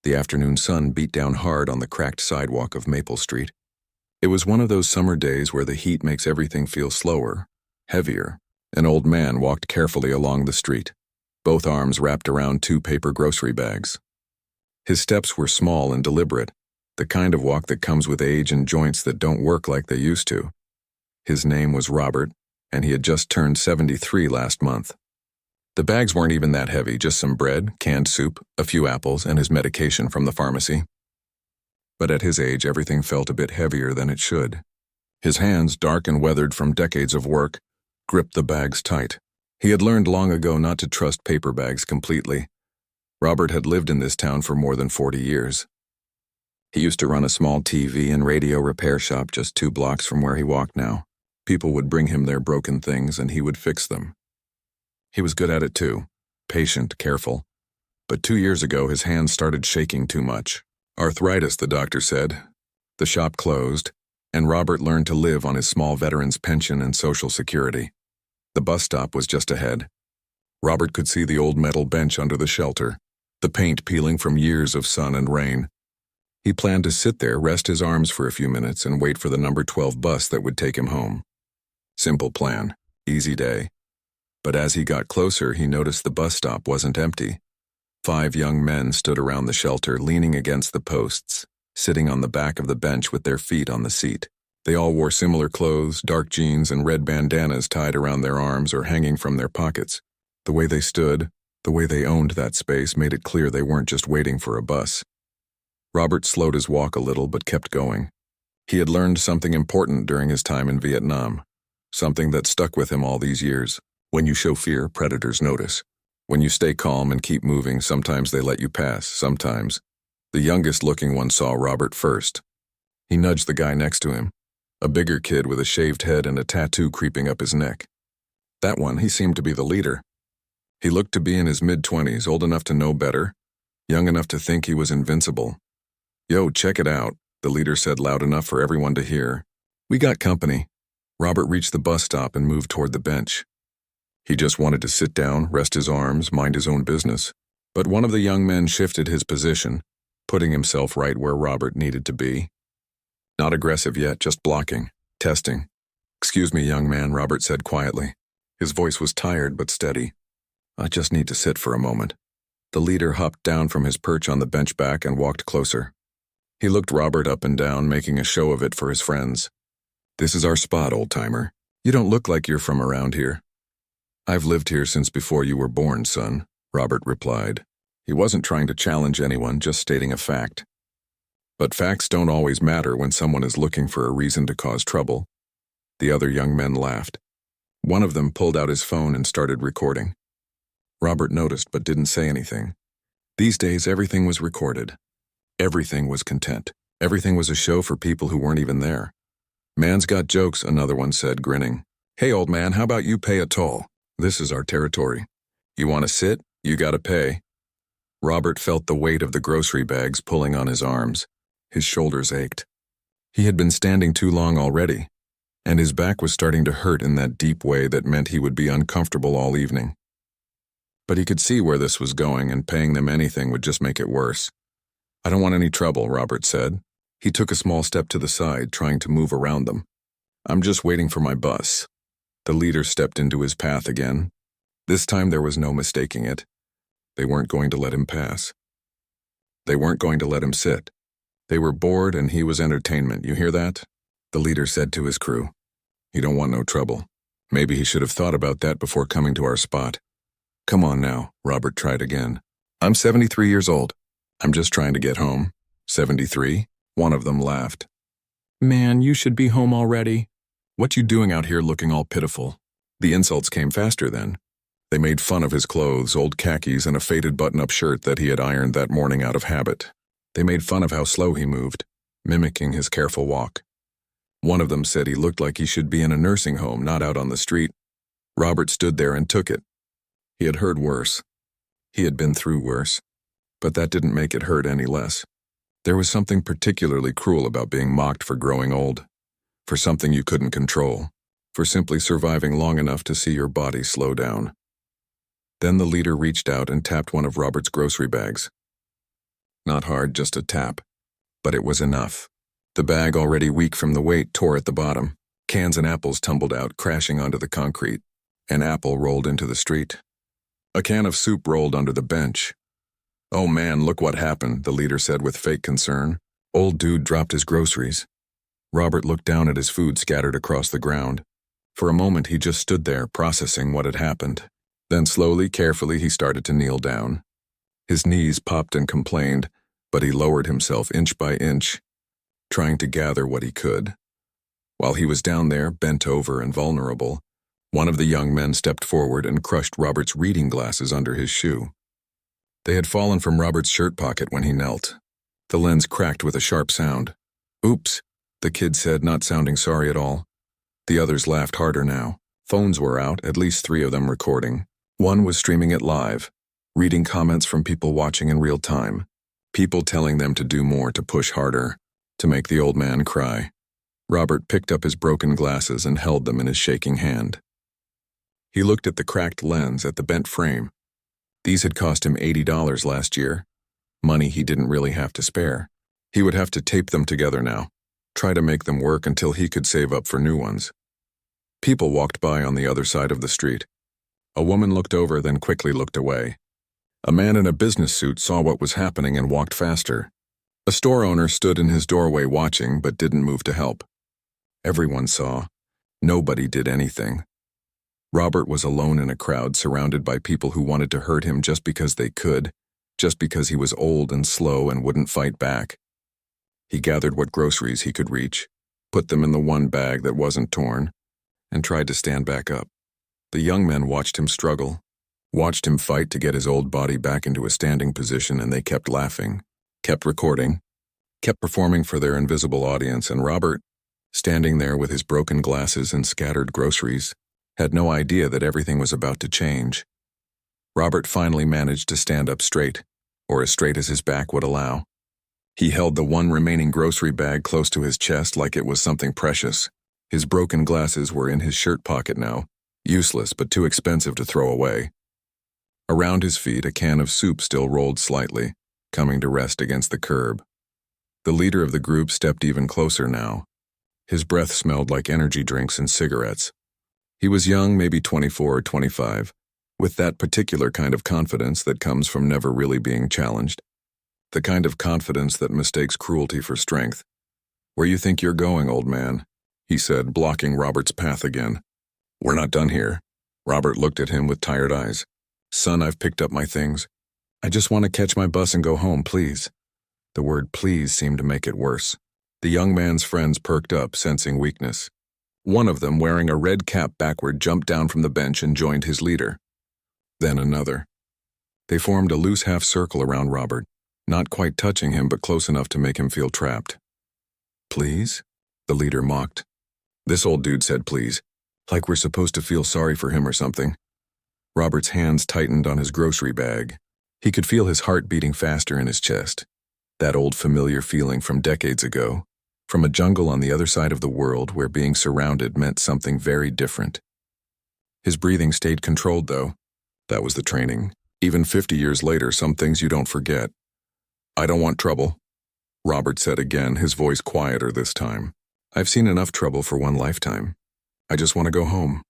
The afternoon sun beat down hard on the cracked sidewalk of Maple Street. It was one of those summer days where the heat makes everything feel slower, heavier. An old man walked carefully along the street, both arms wrapped around 2 paper grocery bags. His steps were small and deliberate, the kind of walk that comes with age and joints that don't work like they used to. His name was Robert, and he had just turned 73 last month. The bags weren't even that heavy, just some bread, canned soup, a few apples, and his medication from the pharmacy. But at his age, everything felt a bit heavier than it should. His hands, dark and weathered from decades of work, gripped the bags tight. He had learned long ago not to trust paper bags completely. Robert had lived in this town for more than 40 years. He used to run a small TV and radio repair shop just 2 blocks from where he walked now. People would bring him their broken things and he would fix them. He was good at it too, patient, careful. But 2 years ago his hands started shaking too much. Arthritis, the doctor said. The shop closed, and Robert learned to live on his small veteran's pension and Social Security. The bus stop was just ahead. Robert could see the old metal bench under the shelter, the paint peeling from years of sun and rain. He planned to sit there, rest his arms for a few minutes, and wait for the number 12 bus that would take him home. Simple plan, easy day. But as he got closer, he noticed the bus stop wasn't empty. 5 young men stood around the shelter, leaning against the posts, sitting on the back of the bench with their feet on the seat. They all wore similar clothes, dark jeans and red bandanas tied around their arms or hanging from their pockets. The way they stood, the way they owned that space, made it clear they weren't just waiting for a bus. Robert slowed his walk a little but kept going. He had learned something important during his time in Vietnam, something that stuck with him all these years. When you show fear, predators notice. When you stay calm and keep moving, sometimes they let you pass, sometimes. The youngest-looking one saw Robert first. He nudged the guy next to him, a bigger kid with a shaved head and a tattoo creeping up his neck. That one, he seemed to be the leader. He looked to be in his mid-20s, old enough to know better, young enough to think he was invincible. "Yo, check it out," the leader said loud enough for everyone to hear. "We got company." Robert reached the bus stop and moved toward the bench. He just wanted to sit down, rest his arms, mind his own business. But one of the young men shifted his position, putting himself right where Robert needed to be. Not aggressive yet, just blocking, testing. "Excuse me, young man," Robert said quietly. His voice was tired but steady. "I just need to sit for a moment." The leader hopped down from his perch on the bench back and walked closer. He looked Robert up and down, making a show of it for his friends. "This is our spot, old-timer. You don't look like you're from around here." "I've lived here since before you were born, son," Robert replied. He wasn't trying to challenge anyone, just stating a fact. But facts don't always matter when someone is looking for a reason to cause trouble. The other young men laughed. One of them pulled out his phone and started recording. Robert noticed but didn't say anything. These days, everything was recorded. Everything was content. Everything was a show for people who weren't even there. "Man's got jokes," another one said, grinning. "Hey, old man, how about you pay a toll? This is our territory. You want to sit? You gotta pay." Robert felt the weight of the grocery bags pulling on his arms. His shoulders ached. He had been standing too long already, and his back was starting to hurt in that deep way that meant he would be uncomfortable all evening. But he could see where this was going, and paying them anything would just make it worse. "I don't want any trouble," Robert said. He took a small step to the side, trying to move around them. "I'm just waiting for my bus." The leader stepped into his path again. This time there was no mistaking it. They weren't going to let him pass. They weren't going to let him sit. They were bored and he was entertainment, you hear that? The leader said to his crew. "You don't want no trouble. Maybe he should have thought about that before coming to our spot." "Come on now," Robert tried again. "I'm 73 years old. I'm just trying to get home." 73? One of them laughed. "Man, you should be home already. What you doing out here looking all pitiful?" The insults came faster then. They made fun of his clothes, old khakis, and a faded button-up shirt that he had ironed that morning out of habit. They made fun of how slow he moved, mimicking his careful walk. One of them said he looked like he should be in a nursing home, not out on the street. Robert stood there and took it. He had heard worse. He had been through worse. But that didn't make it hurt any less. There was something particularly cruel about being mocked for growing old, for something you couldn't control, for simply surviving long enough to see your body slow down. Then the leader reached out and tapped one of Robert's grocery bags. Not hard, just a tap. But it was enough. The bag, already weak from the weight, tore at the bottom. Cans and apples tumbled out, crashing onto the concrete. An apple rolled into the street. A can of soup rolled under the bench. "Oh man, look what happened," the leader said with fake concern. Old dude dropped his groceries. Robert looked down at his food scattered across the ground. For a moment he just stood there, processing what had happened. Then slowly, carefully, he started to kneel down. His knees popped and complained, but he lowered himself inch by inch, trying to gather what he could. While he was down there, bent over and vulnerable, one of the young men stepped forward and crushed Robert's reading glasses under his shoe. They had fallen from Robert's shirt pocket when he knelt. The lens cracked with a sharp sound. "Oops," the kid said, not sounding sorry at all. The others laughed harder now. Phones were out, at least 3 of them recording. One was streaming it live, reading comments from people watching in real time. People telling them to do more, to push harder, to make the old man cry. Robert picked up his broken glasses and held them in his shaking hand. He looked at the cracked lens, at the bent frame. These had cost him $80 last year. Money he didn't really have to spare. He would have to tape them together now, try to make them work until he could save up for new ones. People walked by on the other side of the street. A woman looked over, then quickly looked away. A man in a business suit saw what was happening and walked faster. A store owner stood in his doorway watching but didn't move to help. Everyone saw. Nobody did anything. Robert was alone in a crowd surrounded by people who wanted to hurt him just because they could, just because he was old and slow and wouldn't fight back. He gathered what groceries he could reach, put them in the one bag that wasn't torn, and tried to stand back up. The young men watched him struggle, watched him fight to get his old body back into a standing position, and they kept laughing, kept recording, kept performing for their invisible audience, and Robert, standing there with his broken glasses and scattered groceries, had no idea that everything was about to change. Robert finally managed to stand up straight, or as straight as his back would allow. He held the one remaining grocery bag close to his chest like it was something precious. His broken glasses were in his shirt pocket now, useless but too expensive to throw away. Around his feet, a can of soup still rolled slightly, coming to rest against the curb. The leader of the group stepped even closer now. His breath smelled like energy drinks and cigarettes. He was young, maybe 24 or 25, with that particular kind of confidence that comes from never really being challenged. The kind of confidence that mistakes cruelty for strength. "Where you think you're going, old man?" he said, blocking Robert's path again. "We're not done here." Robert looked at him with tired eyes. "Son, I've picked up my things. I just want to catch my bus and go home, please." The word please seemed to make it worse. The young man's friends perked up, sensing weakness. One of them, wearing a red cap backward, jumped down from the bench and joined his leader. Then another. They formed a loose half circle around Robert, not quite touching him but close enough to make him feel trapped. "Please?" the leader mocked. This old dude said please, like we're supposed to feel sorry for him or something. Robert's hands tightened on his grocery bag. He could feel his heart beating faster in his chest. That old familiar feeling from decades ago, from a jungle on the other side of the world where being surrounded meant something very different. His breathing stayed controlled, though. That was the training. Even 50 years later, some things you don't forget. "I don't want trouble," Robert said again, his voice quieter this time. "I've seen enough trouble for one lifetime. I just want to go home."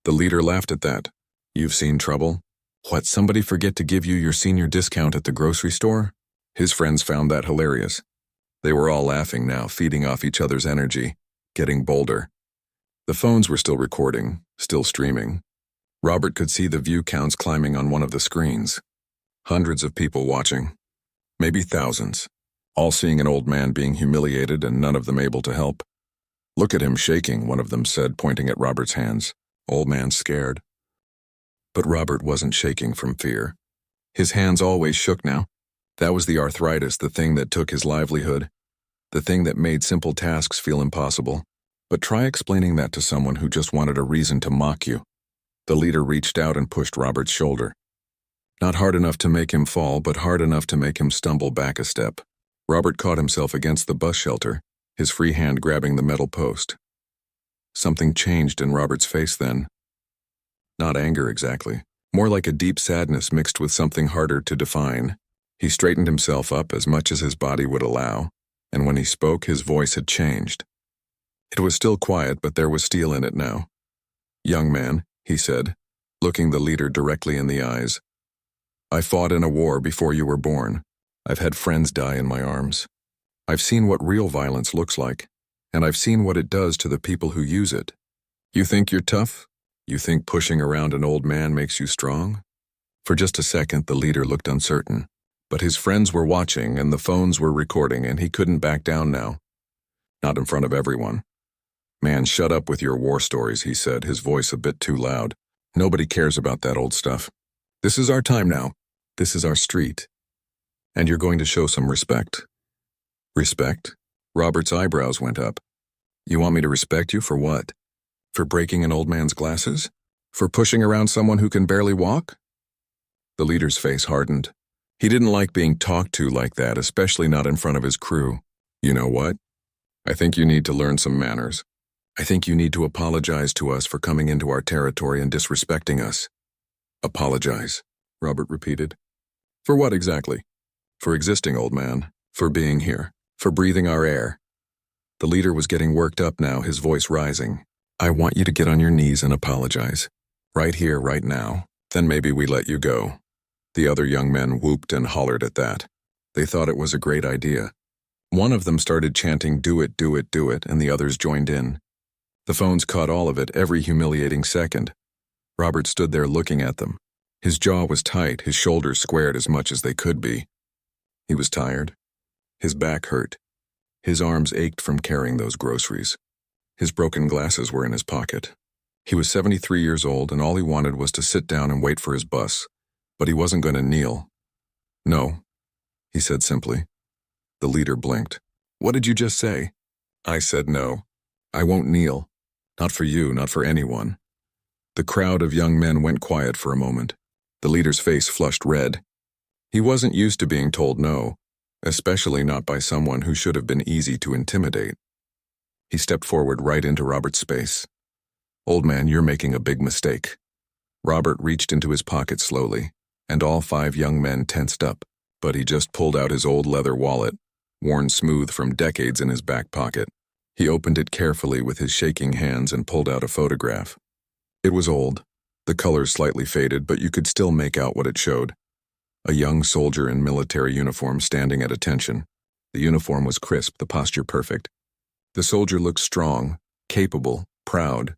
The leader laughed at that. "You've seen trouble? What, somebody forget to give you your senior discount at the grocery store?" His friends found that hilarious. They were all laughing now, feeding off each other's energy, getting bolder. The phones were still recording, still streaming. Robert could see the view counts climbing on one of the screens. Hundreds of people watching. Maybe thousands. All seeing an old man being humiliated and none of them able to help. "Look at him shaking," one of them said, pointing at Robert's hands. "Old man's scared." But Robert wasn't shaking from fear. His hands always shook now. That was the arthritis, the thing that took his livelihood, the thing that made simple tasks feel impossible. But try explaining that to someone who just wanted a reason to mock you. The leader reached out and pushed Robert's shoulder. Not hard enough to make him fall, but hard enough to make him stumble back a step. Robert caught himself against the bus shelter, his free hand grabbing the metal post. Something changed in Robert's face then. Not anger exactly, more like a deep sadness mixed with something harder to define. He straightened himself up as much as his body would allow, and when he spoke, his voice had changed. It was still quiet, but there was steel in it now. "Young man," he said, looking the leader directly in the eyes, "I fought in a war before you were born. I've had friends die in my arms. I've seen what real violence looks like, and I've seen what it does to the people who use it. You think you're tough? You think pushing around an old man makes you strong?" For just a second, the leader looked uncertain, but his friends were watching and the phones were recording, and he couldn't back down now. Not in front of everyone. "Man, shut up with your war stories," he said, his voice a bit too loud. "Nobody cares about that old stuff. This is our time now. This is our street. And you're going to show some respect." "Respect?" Robert's eyebrows went up. "You want me to respect you for what? For breaking an old man's glasses? For pushing around someone who can barely walk?" The leader's face hardened. He didn't like being talked to like that, especially not in front of his crew. "You know what? I think you need to learn some manners. I think you need to apologize to us for coming into our territory and disrespecting us." "Apologize," Robert repeated. "For what exactly?" "For existing, old man. For being here. For breathing our air." The leader was getting worked up now, his voice rising. "I want you to get on your knees and apologize. Right here, right now. Then maybe we let you go." The other young men whooped and hollered at that. They thought it was a great idea. One of them started chanting, "Do it, do it, do it," and the others joined in. The phones caught all of it, every humiliating second. Robert stood there looking at them. His jaw was tight, his shoulders squared as much as they could be. He was tired. His back hurt. His arms ached from carrying those groceries. His broken glasses were in his pocket. He was 73 years old, and all he wanted was to sit down and wait for his bus. But he wasn't going to kneel. "No," he said simply. The leader blinked. "What did you just say?" "I said no. I won't kneel. Not for you, not for anyone." The crowd of young men went quiet for a moment. The leader's face flushed red. He wasn't used to being told no, especially not by someone who should have been easy to intimidate. He stepped forward right into Robert's space. "Old man, you're making a big mistake." Robert reached into his pocket slowly, and all 5 young men tensed up, but he just pulled out his old leather wallet, worn smooth from decades in his back pocket. He opened it carefully with his shaking hands and pulled out a photograph. It was old, the colors slightly faded, but you could still make out what it showed. A young soldier in military uniform standing at attention. The uniform was crisp, the posture perfect. The soldier looked strong, capable, proud.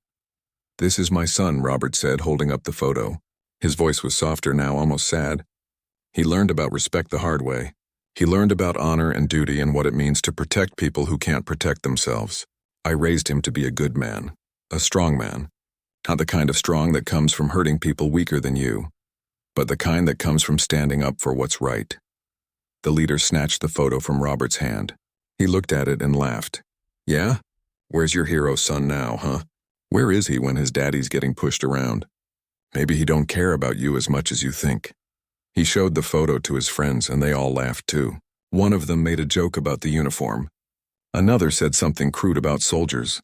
"This is my son," Robert said, holding up the photo. His voice was softer now, almost sad. "He learned about respect the hard way. He learned about honor and duty and what it means to protect people who can't protect themselves. I raised him to be a good man, a strong man. Not the kind of strong that comes from hurting people weaker than you, but the kind that comes from standing up for what's right." The leader snatched the photo from Robert's hand. He looked at it and laughed. "Yeah? Where's your hero son now, huh? Where is he when his daddy's getting pushed around? Maybe he don't care about you as much as you think." He showed the photo to his friends, and they all laughed too. One of them made a joke about the uniform. Another said something crude about soldiers.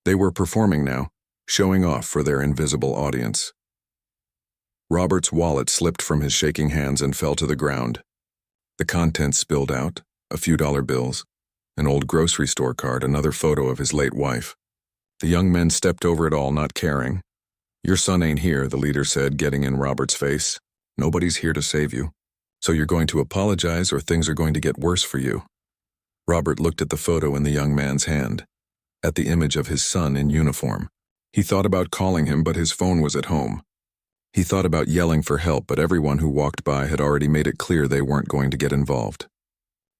They were performing now, showing off for their invisible audience. Robert's wallet slipped from his shaking hands and fell to the ground. The contents spilled out, a few dollar bills, an old grocery store card, another photo of his late wife. The young men stepped over it all, not caring. "Your son ain't here," the leader said, getting in Robert's face. "Nobody's here to save you. So you're going to apologize or things are going to get worse for you." Robert looked at the photo in the young man's hand, at the image of his son in uniform. He thought about calling him, but his phone was at home. He thought about yelling for help, but everyone who walked by had already made it clear they weren't going to get involved.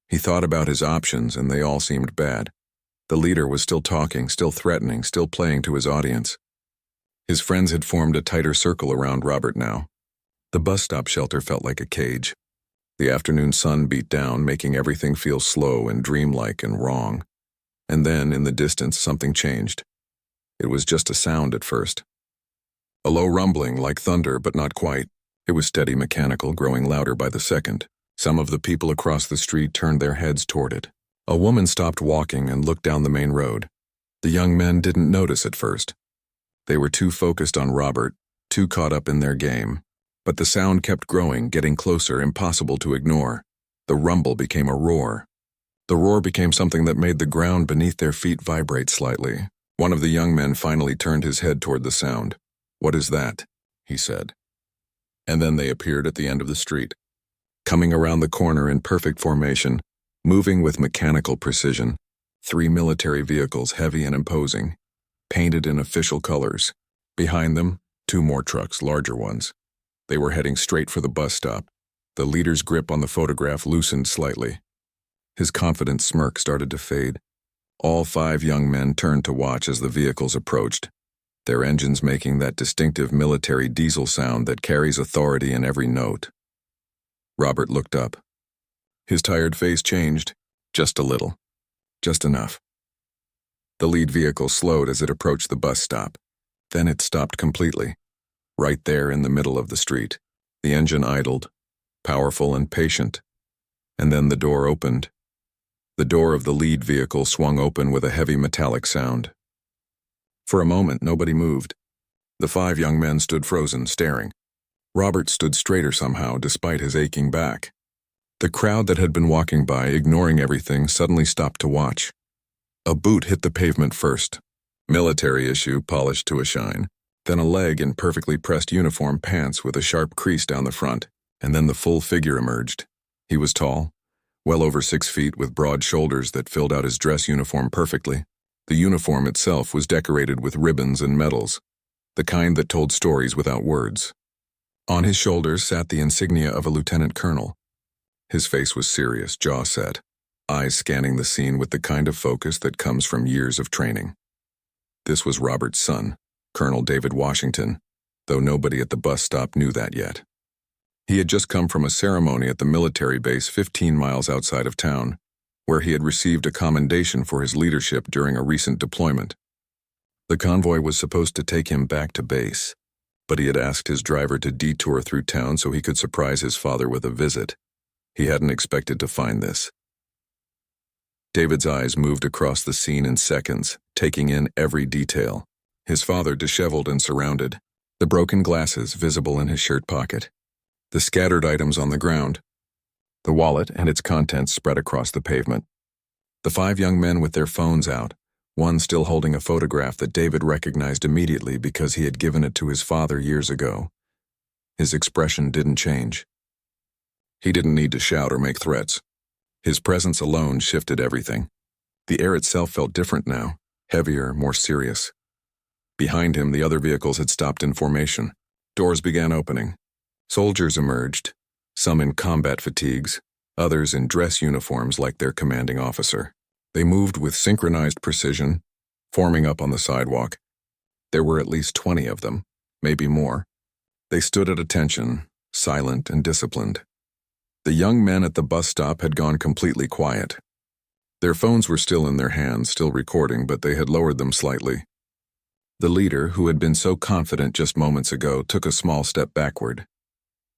He thought about his options, and they all seemed bad. The leader was still talking, still threatening, still playing to his audience. His friends had formed a tighter circle around Robert now. The bus stop shelter felt like a cage. The afternoon sun beat down, making everything feel slow and dreamlike and wrong. And then, in the distance, something changed. It was just a sound at first. A low rumbling, like thunder, but not quite. It was steady, mechanical, growing louder by the second. Some of the people across the street turned their heads toward it. A woman stopped walking and looked down the main road. The young men didn't notice at first. They were too focused on Robert, too caught up in their game. But the sound kept growing, getting closer, impossible to ignore. The rumble became a roar. The roar became something that made the ground beneath their feet vibrate slightly. One of the young men finally turned his head toward the sound. "What is that?" he said. And then they appeared at the end of the street, coming around the corner in perfect formation, moving with mechanical precision. 3 military vehicles, heavy and imposing, painted in official colors. Behind them, 2 more trucks, larger ones. They were heading straight for the bus stop. The leader's grip on the photograph loosened slightly. His confident smirk started to fade. All 5 young men turned to watch as the vehicles approached, their engines making that distinctive military diesel sound that carries authority in every note. Robert looked up. His tired face changed, just a little, just enough. The lead vehicle slowed as it approached the bus stop. Then it stopped completely, right there in the middle of the street. The engine idled, powerful and patient, and then the door opened. The door of the lead vehicle swung open with a heavy metallic sound. For a moment, nobody moved. The 5 young men stood frozen, staring. Robert stood straighter somehow, despite his aching back. The crowd that had been walking by, ignoring everything, suddenly stopped to watch. A boot hit the pavement first. Military issue, polished to a shine. Then a leg in perfectly pressed uniform pants with a sharp crease down the front. And then the full figure emerged. He was tall, well over 6 feet, with broad shoulders that filled out his dress uniform perfectly. The uniform itself was decorated with ribbons and medals, the kind that told stories without words. On his shoulders sat the insignia of a lieutenant colonel. His face was serious, jaw set, eyes scanning the scene with the kind of focus that comes from years of training. This was Robert's son, Colonel David Washington, though nobody at the bus stop knew that yet. He had just come from a ceremony at the military base 15 miles outside of town, where he had received a commendation for his leadership during a recent deployment. The convoy was supposed to take him back to base, but he had asked his driver to detour through town so he could surprise his father with a visit. He hadn't expected to find this. David's eyes moved across the scene in seconds, taking in every detail. His father disheveled and surrounded, the broken glasses visible in his shirt pocket, the scattered items on the ground, the wallet and its contents spread across the pavement. The 5 young men with their phones out, one still holding a photograph that David recognized immediately because he had given it to his father years ago. His expression didn't change. He didn't need to shout or make threats. His presence alone shifted everything. The air itself felt different now, heavier, more serious. Behind him, the other vehicles had stopped in formation. Doors began opening. Soldiers emerged, some in combat fatigues, others in dress uniforms like their commanding officer. They moved with synchronized precision, forming up on the sidewalk. There were at least 20 of them, maybe more. They stood at attention, silent and disciplined. The young men at the bus stop had gone completely quiet. Their phones were still in their hands, still recording, but they had lowered them slightly. The leader, who had been so confident just moments ago, took a small step backward.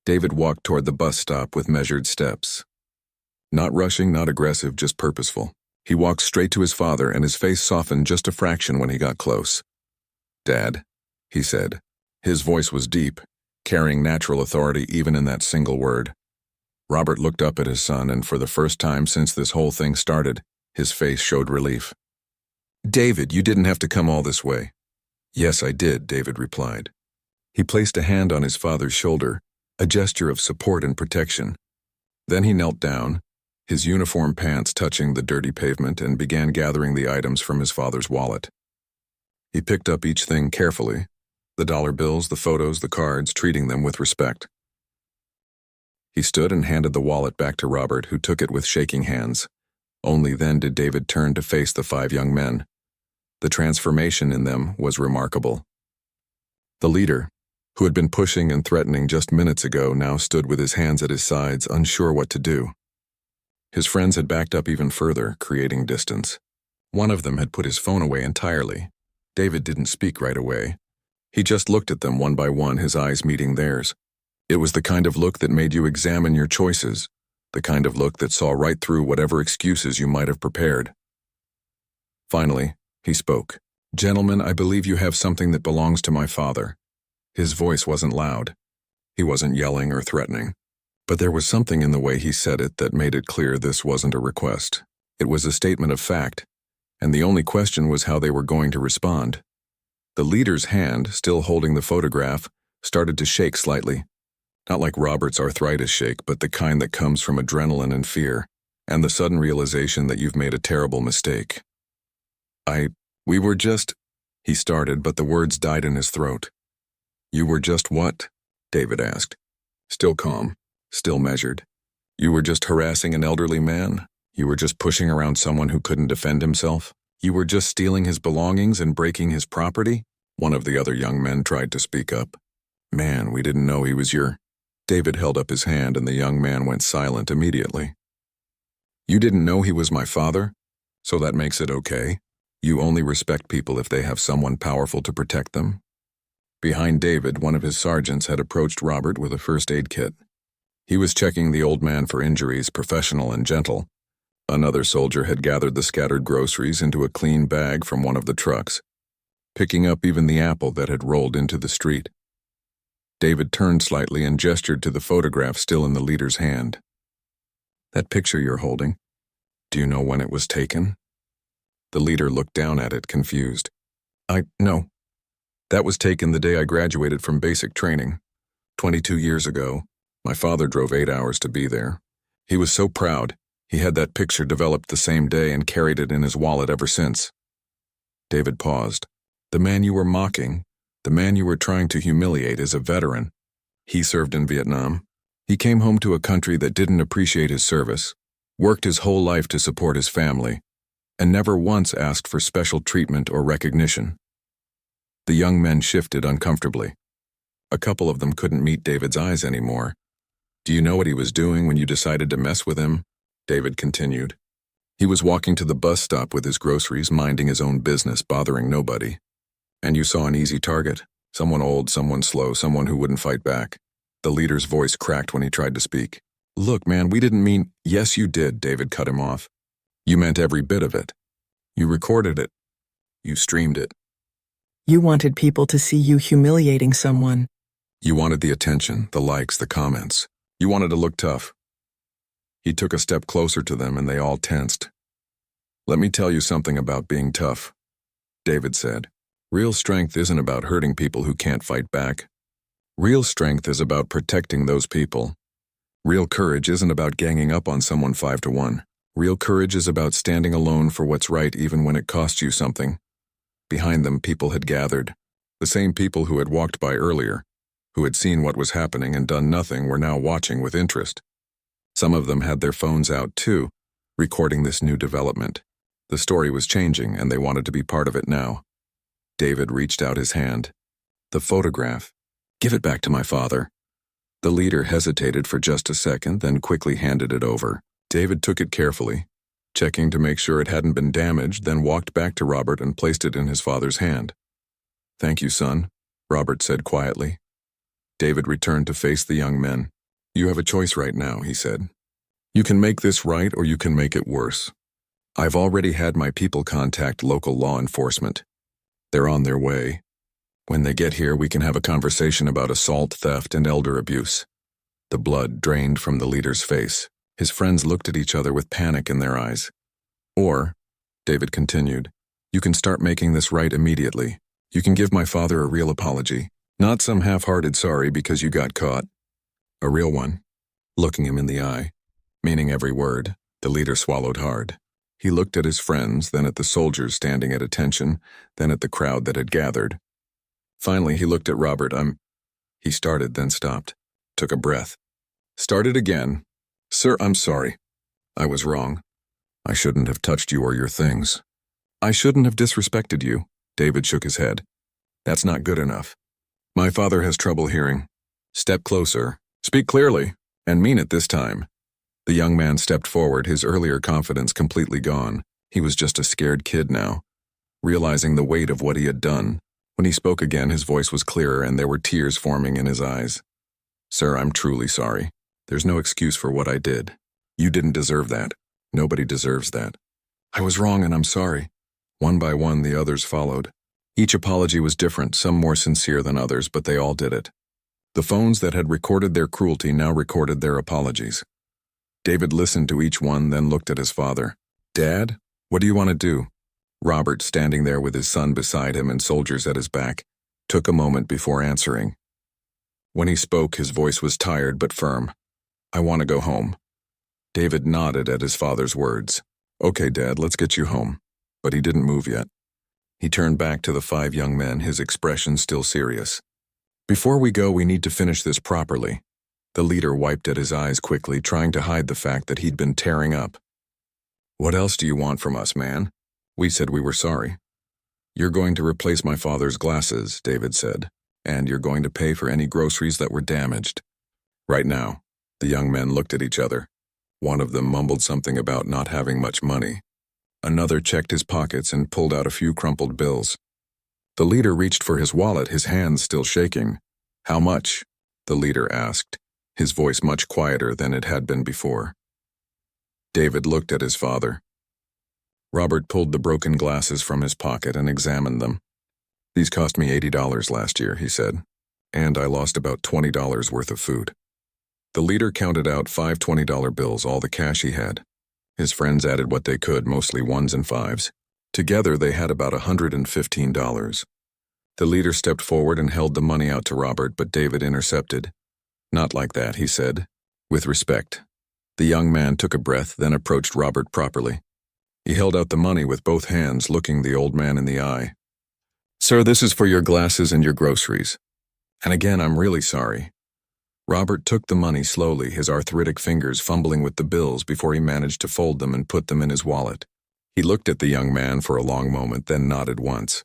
David walked toward the bus stop with measured steps. Not rushing, not aggressive, just purposeful. He walked straight to his father, and his face softened just a fraction when he got close. "Dad," he said. His voice was deep, carrying natural authority even in that single word. Robert looked up at his son, and for the first time since this whole thing started, his face showed relief. "David, you didn't have to come all this way." "Yes, I did," David replied. He placed a hand on his father's shoulder, a gesture of support and protection. Then he knelt down, his uniform pants touching the dirty pavement, and began gathering the items from his father's wallet. He picked up each thing carefully, the dollar bills, the photos, the cards, treating them with respect. He stood and handed the wallet back to Robert, who took it with shaking hands. Only then did David turn to face the 5 young men. The transformation in them was remarkable. The leader, who had been pushing and threatening just minutes ago, now stood with his hands at his sides, unsure what to do. His friends had backed up even further, creating distance. One of them had put his phone away entirely. David didn't speak right away. He just looked at them one by one, his eyes meeting theirs. It was the kind of look that made you examine your choices, the kind of look that saw right through whatever excuses you might have prepared. Finally, he spoke. "Gentlemen, I believe you have something that belongs to my father." His voice wasn't loud. He wasn't yelling or threatening. But there was something in the way he said it that made it clear this wasn't a request. It was a statement of fact, and the only question was how they were going to respond. The leader's hand, still holding the photograph, started to shake slightly. Not like Robert's arthritis shake, but the kind that comes from adrenaline and fear, and the sudden realization that you've made a terrible mistake. We were just, he started, but the words died in his throat. You were just what? David asked. Still calm, still measured. You were just harassing an elderly man? You were just pushing around someone who couldn't defend himself? You were just stealing his belongings and breaking his property? One of the other young men tried to speak up. Man, we didn't know he was your... David held up his hand and the young man went silent immediately. You didn't know he was my father? So that makes it okay? You only respect people if they have someone powerful to protect them? Behind David, one of his sergeants had approached Robert with a first aid kit. He was checking the old man for injuries, professional and gentle. Another soldier had gathered the scattered groceries into a clean bag from one of the trucks, picking up even the apple that had rolled into the street. David turned slightly and gestured to the photograph still in the leader's hand. That picture you're holding, do you know when it was taken? The leader looked down at it, confused. No. That was taken the day I graduated from basic training. 22 years ago. My father drove 8 hours to be there. He was so proud. He had that picture developed the same day and carried it in his wallet ever since. David paused. The man you were mocking, the man you were trying to humiliate, is a veteran. He served in Vietnam. He came home to a country that didn't appreciate his service, worked his whole life to support his family, and never once asked for special treatment or recognition. The young men shifted uncomfortably. A couple of them couldn't meet David's eyes anymore. Do you know what he was doing when you decided to mess with him? David continued. He was walking to the bus stop with his groceries, minding his own business, bothering nobody. And you saw an easy target. Someone old, someone slow, someone who wouldn't fight back. The leader's voice cracked when he tried to speak. Look, man, we didn't mean... Yes, you did, David cut him off. You meant every bit of it. You recorded it. You streamed it. You wanted people to see you humiliating someone. You wanted the attention, the likes, the comments. You wanted to look tough. He took a step closer to them and they all tensed. Let me tell you something about being tough, David said. Real strength isn't about hurting people who can't fight back. Real strength is about protecting those people. Real courage isn't about ganging up on someone 5-1. Real courage is about standing alone for what's right even when it costs you something. Behind them, people had gathered. The same people who had walked by earlier, who had seen what was happening and done nothing, were now watching with interest. Some of them had their phones out too, recording this new development. The story was changing and they wanted to be part of it now. David reached out his hand. The photograph. Give it back to my father. The leader hesitated for just a second, then quickly handed it over. David took it carefully, checking to make sure it hadn't been damaged, then walked back to Robert and placed it in his father's hand. Thank you, son, Robert said quietly. David returned to face the young men. You have a choice right now, he said. You can make this right or you can make it worse. I've already had my people contact local law enforcement. They're on their way. When they get here, we can have a conversation about assault, theft, and elder abuse. The blood drained from the leader's face. His friends looked at each other with panic in their eyes. Or, David continued, you can start making this right immediately. You can give my father a real apology. Not some half-hearted sorry because you got caught. A real one. Looking him in the eye, meaning every word, the leader swallowed hard. He looked at his friends, then at the soldiers standing at attention, then at the crowd that had gathered. Finally, he looked at Robert. He started, then stopped. Took a breath. Started again. Sir, I'm sorry. I was wrong. I shouldn't have touched you or your things. I shouldn't have disrespected you. David shook his head. That's not good enough. My father has trouble hearing. Step closer. Speak clearly, and mean it this time. The young man stepped forward, his earlier confidence completely gone. He was just a scared kid now, realizing the weight of what he had done. When he spoke again, his voice was clearer and there were tears forming in his eyes. Sir, I'm truly sorry. There's no excuse for what I did. You didn't deserve that. Nobody deserves that. I was wrong and I'm sorry. One by one, the others followed. Each apology was different, some more sincere than others, but they all did it. The phones that had recorded their cruelty now recorded their apologies. David listened to each one, then looked at his father. "Dad, what do you want to do?" Robert, standing there with his son beside him and soldiers at his back, took a moment before answering. When he spoke, his voice was tired but firm. "I want to go home." David nodded at his father's words. "Okay, Dad, let's get you home." But he didn't move yet. He turned back to the 5 young men, his expression still serious. "Before we go, we need to finish this properly." The leader wiped at his eyes quickly, trying to hide the fact that he'd been tearing up. "What else do you want from us, man? We said we were sorry." "You're going to replace my father's glasses," David said, "and you're going to pay for any groceries that were damaged." Right now, the young men looked at each other. One of them mumbled something about not having much money. Another checked his pockets and pulled out a few crumpled bills. The leader reached for his wallet, his hands still shaking. "How much?" the leader asked, his voice much quieter than it had been before. David looked at his father. Robert pulled the broken glasses from his pocket and examined them. "These cost me $80 last year," he said, "and I lost about $20 worth of food." The leader counted out 5 $20 bills, all the cash he had. His friends added what they could, mostly 1s and 5s. Together, they had about $115. The leader stepped forward and held the money out to Robert, but David intercepted. "Not like that," he said, with respect. The young man took a breath, then approached Robert properly. He held out the money with both hands, looking the old man in the eye. "Sir, this is for your glasses and your groceries. And again, I'm really sorry." Robert took the money slowly, his arthritic fingers fumbling with the bills before he managed to fold them and put them in his wallet. He looked at the young man for a long moment, then nodded once.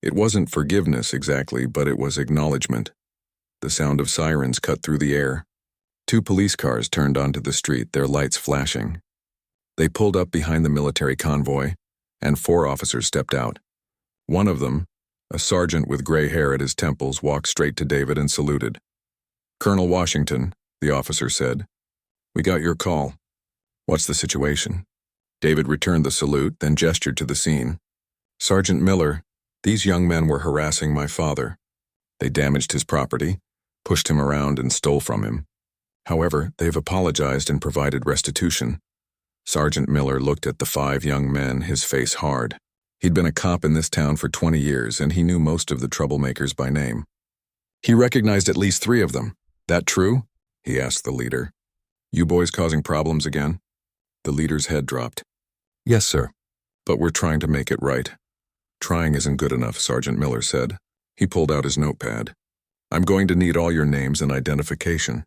It wasn't forgiveness exactly, but it was acknowledgement. The sound of sirens cut through the air. 2 police cars turned onto the street, their lights flashing. They pulled up behind the military convoy, and 4 officers stepped out. One of them, a sergeant with gray hair at his temples, walked straight to David and saluted. "Colonel Washington," the officer said, "we got your call. What's the situation?" David returned the salute, then gestured to the scene. "Sergeant Miller, these young men were harassing my father. They damaged his property, pushed him around, and stole from him. However, they've apologized and provided restitution." Sergeant Miller looked at the 5 young men, his face hard. He'd been a cop in this town for 20 years, and he knew most of the troublemakers by name. He recognized at least 3 of them. "That true?" he asked the leader. "You boys causing problems again?" The leader's head dropped. "Yes, sir. But we're trying to make it right." "Trying isn't good enough," Sergeant Miller said. He pulled out his notepad. "I'm going to need all your names and identification."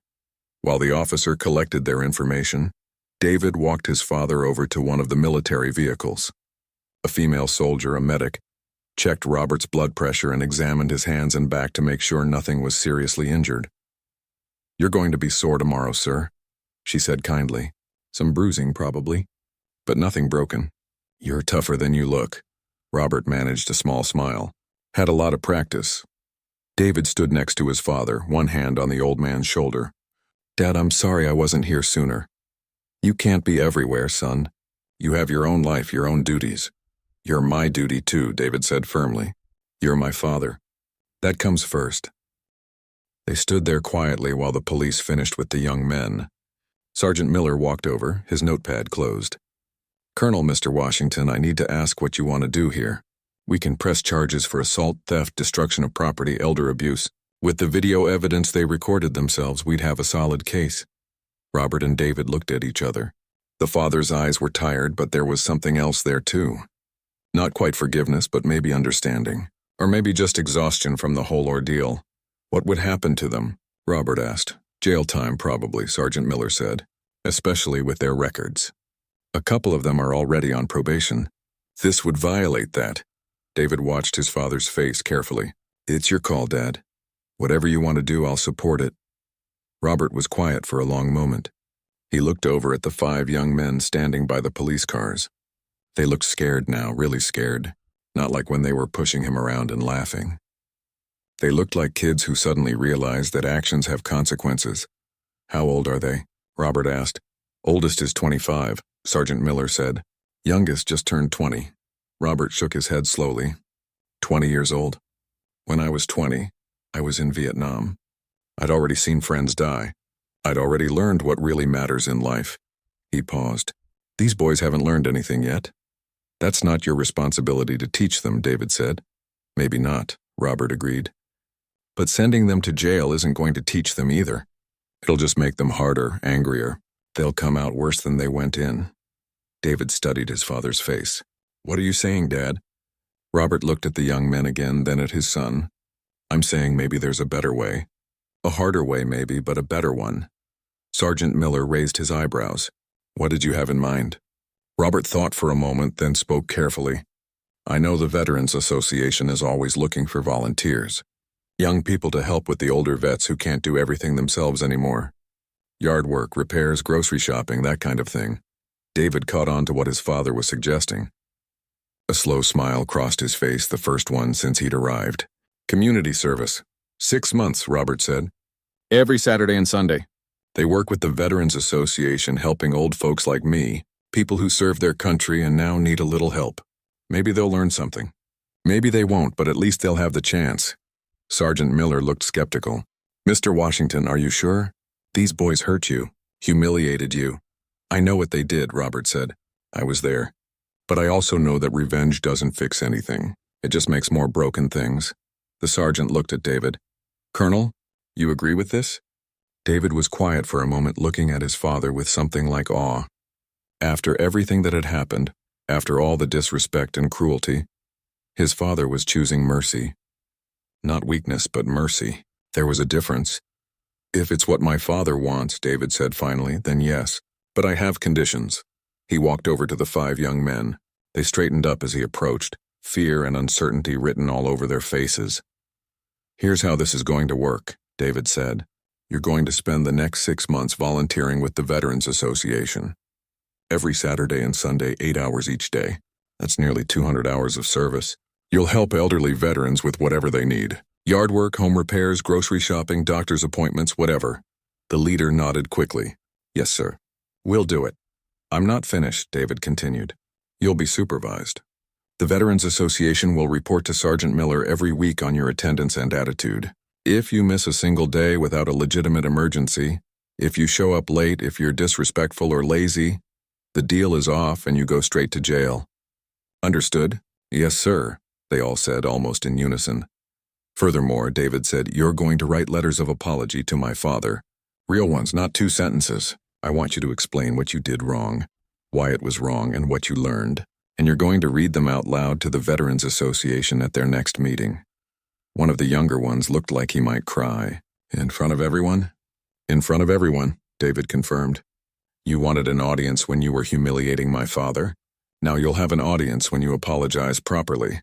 While the officer collected their information, David walked his father over to one of the military vehicles. A female soldier, a medic, checked Robert's blood pressure and examined his hands and back to make sure nothing was seriously injured. "You're going to be sore tomorrow, sir," she said kindly. "Some bruising, probably, but nothing broken." "You're tougher than you look." Robert managed a small smile. "Had a lot of practice." David stood next to his father, one hand on the old man's shoulder. "Dad, I'm sorry I wasn't here sooner." "You can't be everywhere, son. You have your own life, your own duties." "You're my duty too," David said firmly. "You're my father. That comes first." They stood there quietly while the police finished with the young men. Sergeant Miller walked over, his notepad closed. "Colonel, Mr. Washington, I need to ask what you want to do here. We can press charges for assault, theft, destruction of property, elder abuse. With the video evidence they recorded themselves, we'd have a solid case." Robert and David looked at each other. The father's eyes were tired, but there was something else there too. Not quite forgiveness, but maybe understanding. Or maybe just exhaustion from the whole ordeal. "What would happen to them?" Robert asked. "Jail time, probably," Sergeant Miller said, "especially with their records. A couple of them are already on probation. This would violate that." David watched his father's face carefully. "It's your call, Dad. Whatever you want to do, I'll support it." Robert was quiet for a long moment. He looked over at the 5 young men standing by the police cars. They looked scared now, really scared, not like when they were pushing him around and laughing. They looked like kids who suddenly realized that actions have consequences. "How old are they?" Robert asked. "Oldest is 25, Sergeant Miller said. Youngest just turned 20. Robert shook his head slowly. 20 years old. When I was 20, I was in Vietnam. I'd already seen friends die. I'd already learned what really matters in life. He paused. These boys haven't learned anything yet. That's not your responsibility to teach them, David said. Maybe not, Robert agreed. But sending them to jail isn't going to teach them either. It'll just make them harder, angrier. They'll come out worse than they went in. David studied his father's face. What are you saying, Dad? Robert looked at the young men again, then at his son. I'm saying maybe there's a better way. A harder way maybe, but a better one. Sergeant Miller raised his eyebrows. What did you have in mind? Robert thought for a moment, then spoke carefully. I know the Veterans Association is always looking for volunteers. Young people to help with the older vets who can't do everything themselves anymore. Yard work, repairs, grocery shopping, that kind of thing. David caught on to what his father was suggesting. A slow smile crossed his face, the first one since he'd arrived. Community service. 6 months, Robert said. Every Saturday and Sunday. They work with the Veterans Association helping old folks like me, people who served their country and now need a little help. Maybe they'll learn something. Maybe they won't, but at least they'll have the chance. Sergeant Miller looked skeptical. Mr. Washington, are you sure? These boys hurt you, humiliated you. I know what they did, Robert said. I was there. But I also know that revenge doesn't fix anything. It just makes more broken things. The sergeant looked at David. Colonel, you agree with this? David was quiet for a moment, looking at his father with something like awe. After everything that had happened, after all the disrespect and cruelty, his father was choosing mercy. Not weakness, but mercy. There was a difference. If it's what my father wants, David said finally, then yes. But I have conditions. He walked over to the 5 young men. They straightened up as he approached, fear and uncertainty written all over their faces. Here's how this is going to work, David said. You're going to spend the next 6 months volunteering with the Veterans Association. Every Saturday and Sunday, 8 hours each day. That's nearly 200 hours of service. You'll help elderly veterans with whatever they need. Yard work, home repairs, grocery shopping, doctor's appointments, whatever. The leader nodded quickly. Yes, sir. We'll do it. I'm not finished, David continued. You'll be supervised. The Veterans Association will report to Sergeant Miller every week on your attendance and attitude. If you miss a single day without a legitimate emergency, if you show up late, if you're disrespectful or lazy, the deal is off and you go straight to jail. Understood? Yes, sir, they all said almost in unison. Furthermore, David said, you're going to write letters of apology to my father. Real ones, not 2 sentences. I want you to explain what you did wrong, why it was wrong, and what you learned. And you're going to read them out loud to the Veterans Association at their next meeting. One of the younger ones looked like he might cry. In front of everyone? In front of everyone, David confirmed. You wanted an audience when you were humiliating my father. Now you'll have an audience when you apologize properly.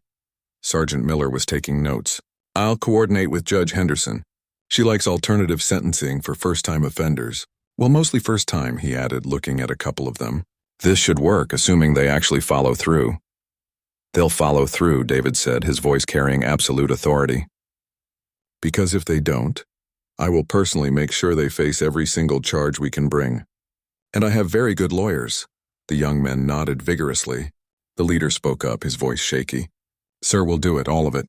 Sergeant Miller was taking notes. I'll coordinate with Judge Henderson. She likes alternative sentencing for first-time offenders. Well, mostly first time, he added, looking at a couple of them. This should work, assuming they actually follow through. They'll follow through, David said, his voice carrying absolute authority. Because if they don't, I will personally make sure they face every single charge we can bring. And I have very good lawyers. The young men nodded vigorously. The leader spoke up, his voice shaky. Sir, we'll do it, all of it.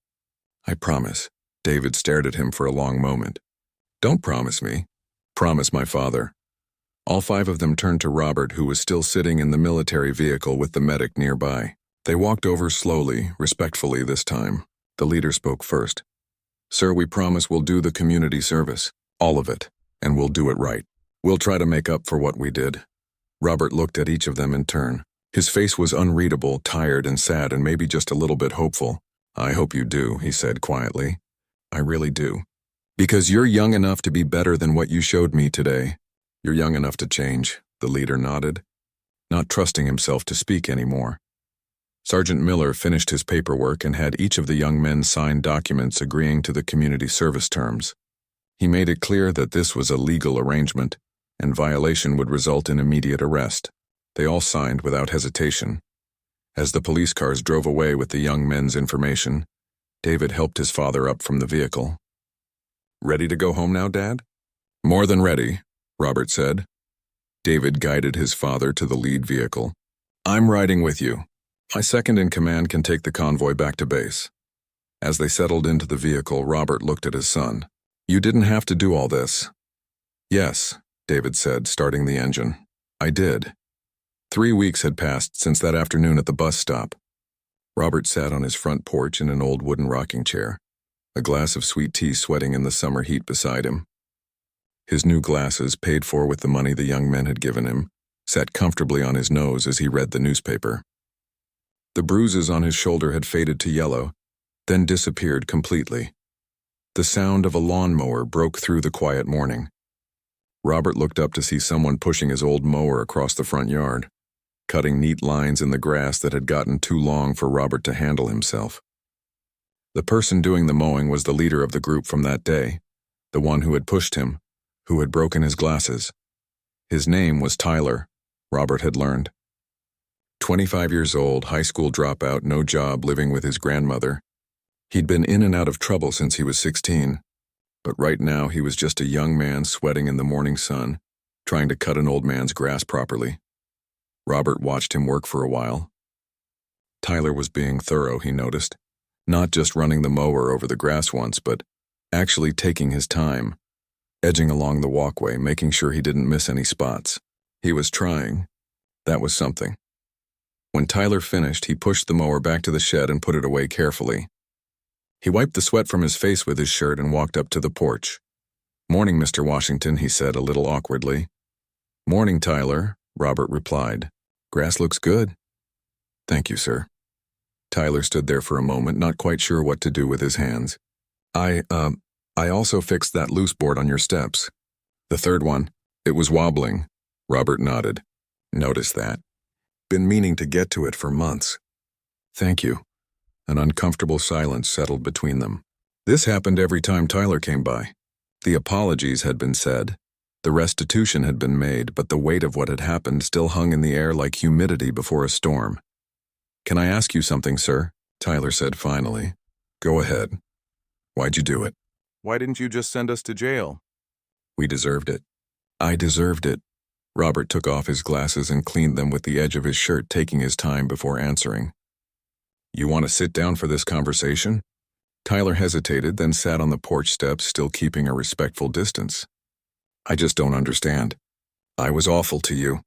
I promise. David stared at him for a long moment. Don't promise me. Promise my father. All 5 of them turned to Robert, who was still sitting in the military vehicle with the medic nearby. They walked over slowly, respectfully this time. The leader spoke first. Sir, we promise we'll do the community service. All of it. And we'll do it right. We'll try to make up for what we did. Robert looked at each of them in turn. His face was unreadable, tired and sad, and maybe just a little bit hopeful. I hope you do, he said quietly. I really do. Because you're young enough to be better than what you showed me today. You're young enough to change, the leader nodded, not trusting himself to speak anymore. Sergeant Miller finished his paperwork and had each of the young men sign documents agreeing to the community service terms. He made it clear that this was a legal arrangement, and violation would result in immediate arrest. They all signed without hesitation. As the police cars drove away with the young men's information, David helped his father up from the vehicle. Ready to go home now, Dad? More than ready, Robert said. David guided his father to the lead vehicle. I'm riding with you. My second in command can take the convoy back to base. As they settled into the vehicle, Robert looked at his son. You didn't have to do all this. Yes, David said, starting the engine. I did. 3 weeks had passed since that afternoon at the bus stop. Robert sat on his front porch in an old wooden rocking chair, a glass of sweet tea sweating in the summer heat beside him. His new glasses, paid for with the money the young men had given him, sat comfortably on his nose as he read the newspaper. The bruises on his shoulder had faded to yellow, then disappeared completely. The sound of a lawnmower broke through the quiet morning. Robert looked up to see someone pushing his old mower across the front yard, cutting neat lines in the grass that had gotten too long for Robert to handle himself. The person doing the mowing was the leader of the group from that day, the one who had pushed him, who had broken his glasses. His name was Tyler, Robert had learned. 25 years old, high school dropout, no job, living with his grandmother. He'd been in and out of trouble since he was 16, but right now he was just a young man sweating in the morning sun, trying to cut an old man's grass properly. Robert watched him work for a while. Tyler was being thorough, he noticed, not just running the mower over the grass once, but actually taking his time, edging along the walkway, making sure he didn't miss any spots. He was trying. That was something. When Tyler finished, he pushed the mower back to the shed and put it away carefully. He wiped the sweat from his face with his shirt and walked up to the porch. "Morning, Mr. Washington," he said a little awkwardly. "Morning, Tyler," Robert replied. "Grass looks good." "Thank you, sir." Tyler stood there for a moment, not quite sure what to do with his hands. I also fixed that loose board on your steps. The third one. It was wobbling." Robert nodded. "Noticed that. Been meaning to get to it for months." "Thank you." An uncomfortable silence settled between them. This happened every time Tyler came by. The apologies had been said, the restitution had been made, but the weight of what had happened still hung in the air like humidity before a storm. "Can I ask you something, sir?" Tyler said finally. "Go ahead." "Why'd you do it?" Why didn't you just send us to jail? "We deserved it." "I deserved it." Robert took off his glasses and cleaned them with the edge of his shirt, taking his time before answering. "You want to sit down for this conversation?" Tyler hesitated, then sat on the porch steps, still keeping a respectful distance. "I just don't understand. I was awful to you.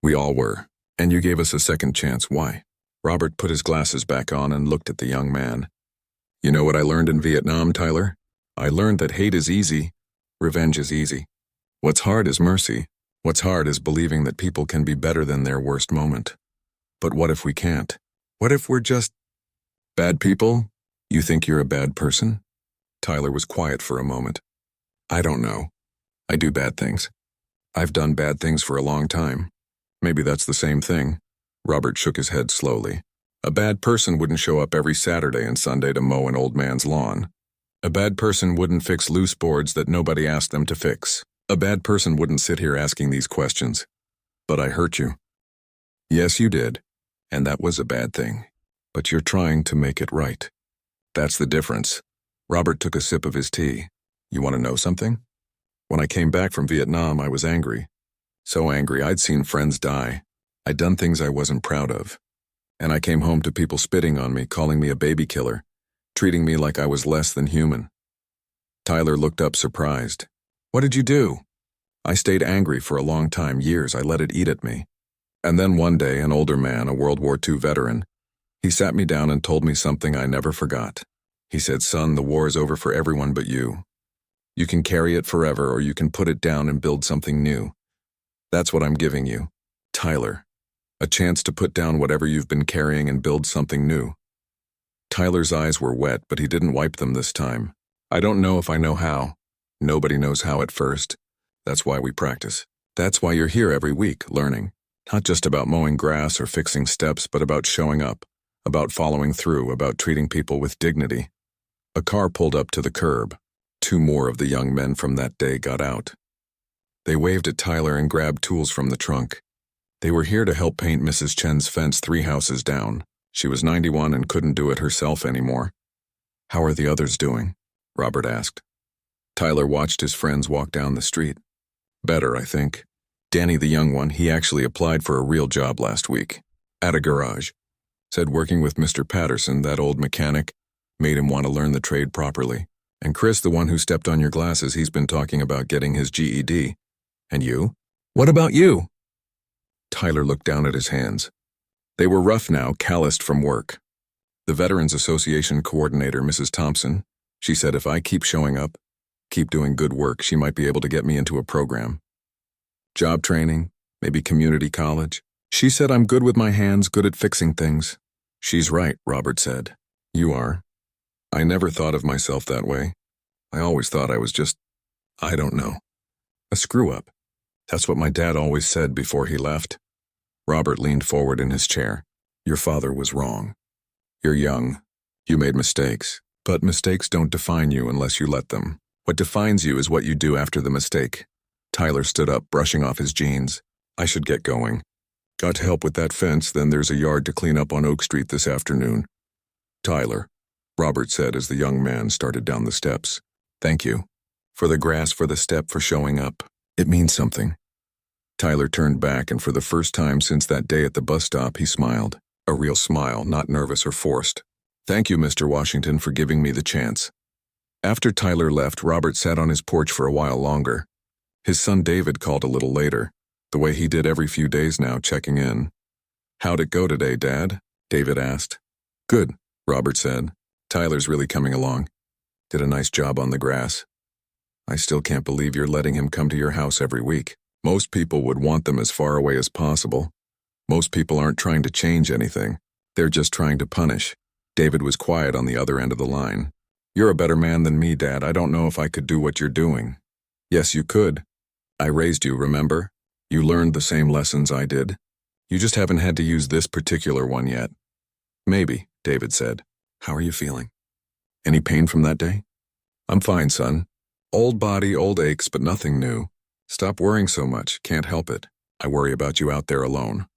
We all were. And you gave us a second chance. Why?" Robert put his glasses back on and looked at the young man. "You know what I learned in Vietnam, Tyler? I learned that hate is easy, revenge is easy. What's hard is mercy. What's hard is believing that people can be better than their worst moment. But what if we can't? What if we're just bad people? You think you're a bad person?" Tyler was quiet for a moment. "I don't know. I do bad things. I've done bad things for a long time. Maybe that's the same thing." Robert shook his head slowly. "A bad person wouldn't show up every Saturday and Sunday to mow an old man's lawn. A bad person wouldn't fix loose boards that nobody asked them to fix. A bad person wouldn't sit here asking these questions. But I hurt you." "Yes, you did. And that was a bad thing. But you're trying to make it right. That's the difference." Robert took a sip of his tea. "You want to know something? When I came back from Vietnam, I was angry. So angry I'd seen friends die. I'd done things I wasn't proud of. And I came home to people spitting on me, calling me a baby killer, treating me like I was less than human." Tyler looked up surprised. "What did you do?" "I stayed angry for a long time, years. I let it eat at me. And then one day, an older man, a World War II veteran, he sat me down and told me something I never forgot. He said, 'Son, the war is over for everyone but you. You can carry it forever, or you can put it down and build something new. That's what I'm giving you, Tyler. A chance to put down whatever you've been carrying and build something new.'" Tyler's eyes were wet, but he didn't wipe them this time. "I don't know if I know how. Nobody knows how at first. That's why we practice. That's why you're here every week, learning. Not just about mowing grass or fixing steps, but about showing up, about following through, about treating people with dignity." A car pulled up to the curb. 2 more of the young men from that day got out. They waved at Tyler and grabbed tools from the trunk. They were here to help paint Mrs. Chen's fence 3 houses down. She was 91 and couldn't do it herself anymore. "How are the others doing?" Robert asked. Tyler watched his friends walk down the street. "Better, I think. Danny, the young one, he actually applied for a real job last week. At a garage. Said working with Mr. Patterson, that old mechanic, made him want to learn the trade properly. And Chris, the one who stepped on your glasses, he's been talking about getting his GED. And you? What about you? Tyler looked down at his hands. They were rough now, calloused from work. The Veterans Association coordinator, Mrs. Thompson, she said if I keep showing up, keep doing good work, she might be able to get me into a program. Job training, maybe community college. She said I'm good with my hands, good at fixing things. She's right, Robert said. You are. I never thought of myself that way. I always thought I was just, I don't know, a screw-up. That's what my dad always said before he left. Robert leaned forward in his chair. Your father was wrong. You're young. You made mistakes. But mistakes don't define you unless you let them. What defines you is what you do after the mistake. Tyler stood up, brushing off his jeans. I should get going. Got to help with that fence, then there's a yard to clean up on Oak Street this afternoon. Tyler, Robert said as the young man started down the steps. Thank you. For the grass, for the step, for showing up. It means something. Tyler turned back, and for the first time since that day at the bus stop, he smiled. A real smile, not nervous or forced. Thank you, Mr. Washington, for giving me the chance. After Tyler left, Robert sat on his porch for a while longer. His son David called a little later, the way he did every few days now, checking in. How'd it go today, Dad? David asked. Good, Robert said. Tyler's really coming along. Did a nice job on the grass. I still can't believe you're letting him come to your house every week. Most people would want them as far away as possible. Most people aren't trying to change anything. They're just trying to punish. David was quiet on the other end of the line. You're a better man than me, Dad. I don't know if I could do what you're doing. Yes, you could. I raised you, remember? You learned the same lessons I did. You just haven't had to use this particular one yet. Maybe, David said. How are you feeling? Any pain from that day? I'm fine, son. Old body, old aches, but nothing new. Stop worrying so much. Can't help it. I worry about you out there alone.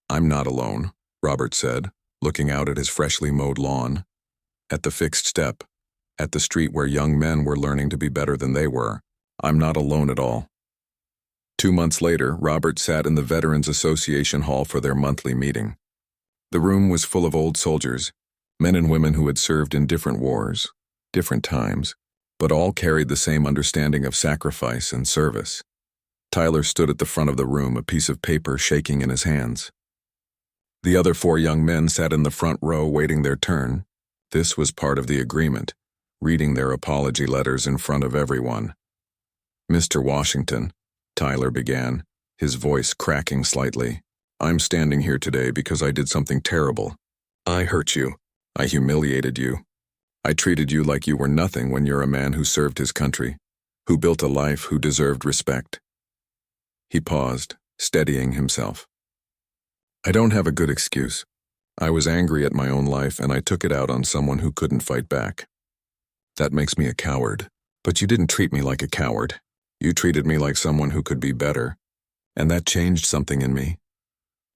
I'm not alone, Robert said, looking out at his freshly mowed lawn. At the fixed step. At the street where young men were learning to be better than they were. I'm not alone at all. 2 months later, Robert sat in the Veterans Association hall for their monthly meeting. The room was full of old soldiers, men and women who had served in different wars, different times, but all carried the same understanding of sacrifice and service. Tyler stood at the front of the room, a piece of paper shaking in his hands. The other 4 young men sat in the front row waiting their turn. This was part of the agreement, reading their apology letters in front of everyone. Mr. Washington, Tyler began, his voice cracking slightly. I'm standing here today because I did something terrible. I hurt you. I humiliated you. I treated you like you were nothing when you're a man who served his country, who built a life, who deserved respect. He paused, steadying himself. I don't have a good excuse. I was angry at my own life and I took it out on someone who couldn't fight back. That makes me a coward. But you didn't treat me like a coward. You treated me like someone who could be better. And that changed something in me.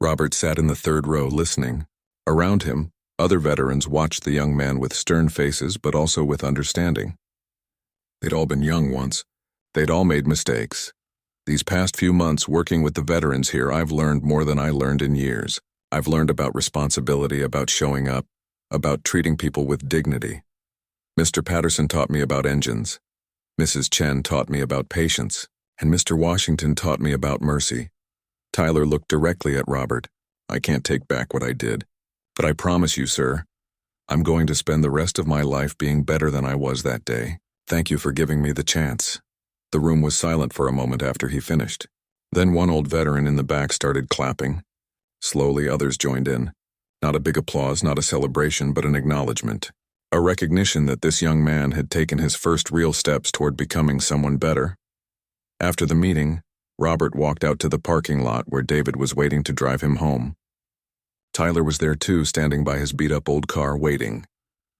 Robert sat in the 3rd row listening. Around him, other veterans watched the young man with stern faces but also with understanding. They'd all been young once. They'd all made mistakes. These past few months working with the veterans here, I've learned more than I learned in years. I've learned about responsibility, about showing up, about treating people with dignity. Mr. Patterson taught me about engines. Mrs. Chen taught me about patience, and Mr. Washington taught me about mercy. Tyler looked directly at Robert. I can't take back what I did, but I promise you, sir, I'm going to spend the rest of my life being better than I was that day. Thank you for giving me the chance. The room was silent for a moment after he finished. Then one old veteran in the back started clapping. Slowly, others joined in. Not a big applause, not a celebration, but an acknowledgement. A recognition that this young man had taken his first real steps toward becoming someone better. After the meeting, Robert walked out to the parking lot where David was waiting to drive him home. Tyler was there too, standing by his beat-up old car, waiting.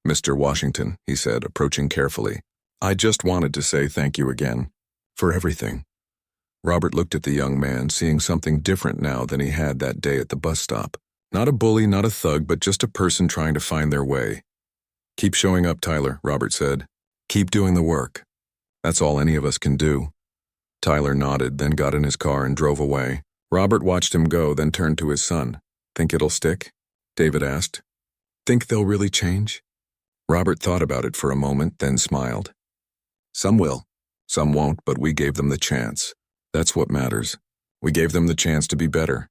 Mr. Washington, he said, approaching carefully, I just wanted to say thank you again. For everything. Robert looked at the young man, seeing something different now than he had that day at the bus stop. Not a bully, not a thug, but just a person trying to find their way. Keep showing up, Tyler, Robert said. Keep doing the work. That's all any of us can do. Tyler nodded, then got in his car and drove away. Robert watched him go, then turned to his son. Think it'll stick? David asked. Think they'll really change? Robert thought about it for a moment, then smiled. Some will, some won't, but we gave them the chance. That's what matters. We gave them the chance to be better.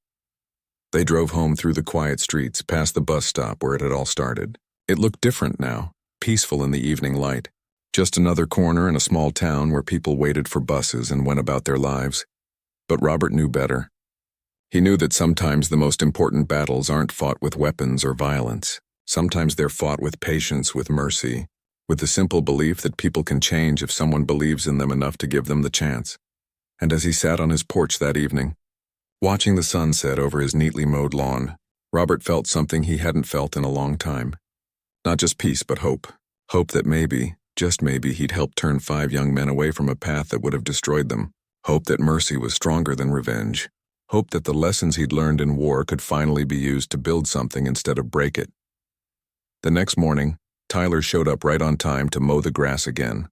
They drove home through the quiet streets, past the bus stop where it had all started. It looked different now, peaceful in the evening light. Just another corner in a small town where people waited for buses and went about their lives. But Robert knew better. He knew that sometimes the most important battles aren't fought with weapons or violence. Sometimes they're fought with patience, with mercy, with the simple belief that people can change if someone believes in them enough to give them the chance. And as he sat on his porch that evening, watching the sun set over his neatly mowed lawn, Robert felt something he hadn't felt in a long time. Not just peace, but hope. Hope that maybe, just maybe, he'd helped turn 5 young men away from a path that would have destroyed them. Hope that mercy was stronger than revenge. Hope that the lessons he'd learned in war could finally be used to build something instead of break it. The next morning, Tyler showed up right on time to mow the grass again.